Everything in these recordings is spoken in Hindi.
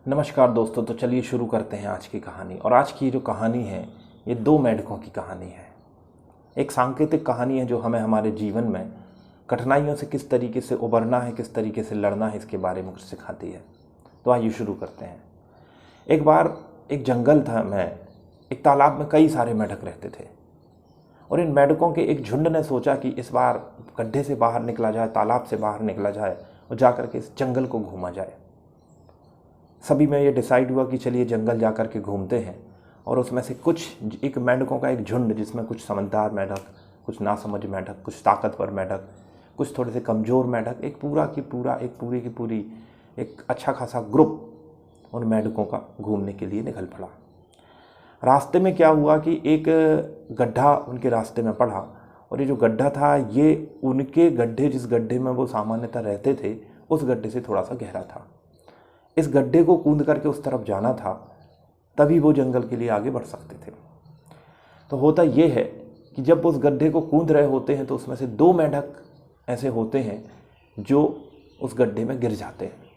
नमस्कार दोस्तों। तो चलिए शुरू करते हैं आज की कहानी। और आज की जो कहानी है ये दो मेंढकों की कहानी है। एक सांकेतिक कहानी है जो हमें हमारे जीवन में कठिनाइयों से किस तरीके से उबरना है, किस तरीके से लड़ना है, इसके बारे में कुछ सिखाती है। तो आइए शुरू करते हैं। एक बार एक जंगल था में एक तालाब में कई सारे मेंढक रहते थे और इन मेंढकों के एक झुंड ने सोचा कि इस बार गड्ढे से बाहर निकला जाए, तालाब से बाहर निकला जाए और जाकर के इस जंगल को घूमा जाए। सभी में ये डिसाइड हुआ कि चलिए जंगल जा कर के घूमते हैं। और उसमें से कुछ एक मेंढकों का एक झुंड, जिसमें कुछ समझदार मेंढक, कुछ नासमझ मेंढक, कुछ ताकतवर मेंढक, कुछ थोड़े से कमज़ोर मेंढक, एक पूरी की पूरी एक अच्छा खासा ग्रुप उन मेंढकों का घूमने के लिए निकल पड़ा। रास्ते में क्या हुआ कि एक गड्ढा उनके रास्ते में पड़ा और ये जो गड्ढा था ये उनके गड्ढे, जिस गड्ढे में वो सामान्यतः रहते थे, उस गड्ढे से थोड़ा सा गहरा था। इस गड्ढे को कूद करके उस तरफ जाना था, तभी वो जंगल के लिए आगे बढ़ सकते थे। तो होता ये है कि जब उस गड्ढे को कूद रहे होते हैं तो उसमें से दो मेंढक ऐसे होते हैं जो उस गड्ढे में गिर जाते हैं।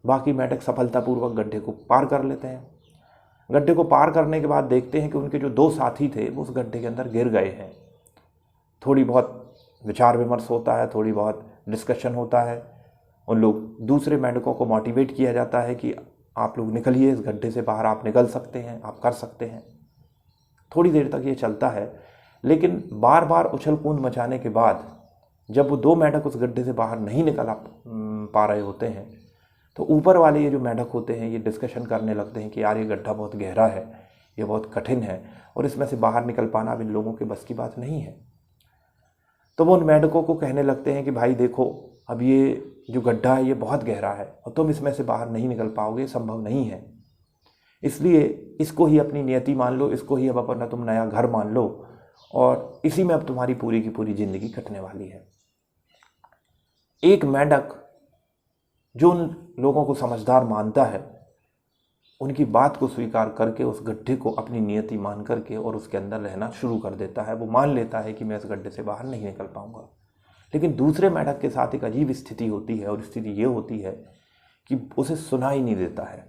बाकी मेंढक सफलतापूर्वक गड्ढे को पार कर लेते हैं। गड्ढे को पार करने के बाद देखते हैं कि उनके जो दो साथी थे वो उस गड्ढे के अंदर गिर गए हैं। थोड़ी बहुत विचार विमर्श होता है, थोड़ी बहुत डिस्कशन होता है। उन लोग दूसरे मेंढकों को मोटिवेट किया जाता है कि आप लोग निकलिए इस गड्ढे से बाहर, आप निकल सकते हैं, आप कर सकते हैं। थोड़ी देर तक ये चलता है, लेकिन बार बार उछल कूद मचाने के बाद जब वो दो मेंढक उस गड्ढे से बाहर नहीं निकल पा रहे होते हैं तो ऊपर वाले ये जो मेंढक होते हैं ये डिस्कशन करने लगते हैं कि यार ये गड्ढा बहुत गहरा है, ये बहुत कठिन है और इसमें से बाहर निकल पाना अब इन लोगों के बस की बात नहीं है। तो वो उन मेंढकों को कहने लगते हैं कि भाई देखो, अब ये जो गड्ढा है ये बहुत गहरा है और तुम इसमें से बाहर नहीं निकल पाओगे, संभव नहीं है। इसलिए इसको ही अपनी नियति मान लो, इसको ही अब अपना तुम नया घर मान लो और इसी में अब तुम्हारी पूरी की पूरी जिंदगी कटने वाली है। एक मेंढक जो उन लोगों को समझदार मानता है, उनकी बात को स्वीकार करके उस गड्ढे को अपनी नियति मान करके और उसके अंदर रहना शुरू कर देता है। वो मान लेता है कि मैं इस गड्ढे से बाहर नहीं निकल पाऊंगा। लेकिन दूसरे मेंढक के साथ एक अजीब स्थिति होती है और स्थिति ये होती है कि उसे सुनाई नहीं देता है।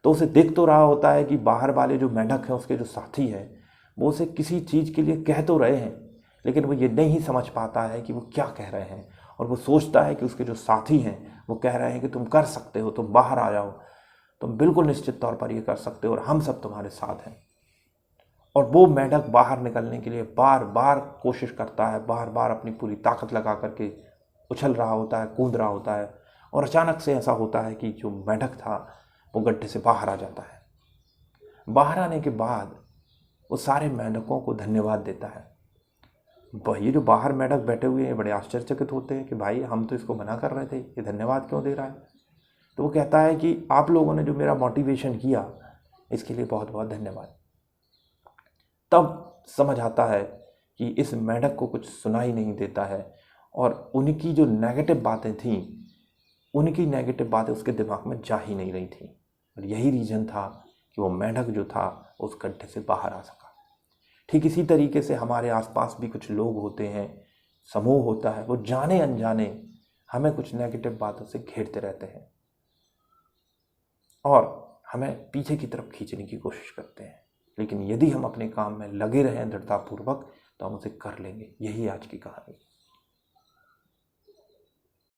तो उसे दिख तो रहा होता है कि बाहर वाले जो मेंढक हैं, उसके जो साथी हैं, वो उसे किसी चीज़ के लिए कह तो रहे हैं, लेकिन वो ये नहीं समझ पाता है कि वो क्या कह रहे हैं। और वो सोचता है कि उसके जो साथी हैं वो कह रहे हैं कि तुम कर सकते हो, तुम बाहर आ जाओ, तुम बिल्कुल निश्चित तौर पर ये कर सकते हो और हम सब तुम्हारे साथ हैं। और वो मेंढक बाहर निकलने के लिए बार बार कोशिश करता है, बार बार अपनी पूरी ताकत लगा करके उछल रहा होता है, कूद रहा होता है। और अचानक से ऐसा होता है कि जो मेंढक था वो गड्ढे से बाहर आ जाता है। बाहर आने के बाद वो सारे मेंढकों को धन्यवाद देता है। ये जो बाहर मेंढक बैठे हुए हैं बड़े आश्चर्यचकित होते हैं कि भाई हम तो इसको मना कर रहे थे, ये धन्यवाद क्यों दे रहा है। तो वो कहता है कि आप लोगों ने जो मेरा मोटिवेशन किया इसके लिए बहुत बहुत धन्यवाद। तब समझ आता है कि इस मेंढक को कुछ सुनाई नहीं देता है और उनकी जो नेगेटिव बातें थीं, उनकी नेगेटिव बातें उसके दिमाग में जा ही नहीं रही थी। और यही रीज़न था कि वो मेंढक जो था उस गड्ढे से बाहर आ सका। ठीक इसी तरीके से हमारे आसपास भी कुछ लोग होते हैं, समूह होता है, वो जाने अनजाने हमें कुछ नेगेटिव बातों से घेरते रहते हैं और हमें पीछे की तरफ खींचने की कोशिश करते हैं। लेकिन यदि हम अपने काम में लगे रहें दृढ़तापूर्वक तो हम उसे कर लेंगे। यही आज की कहानी।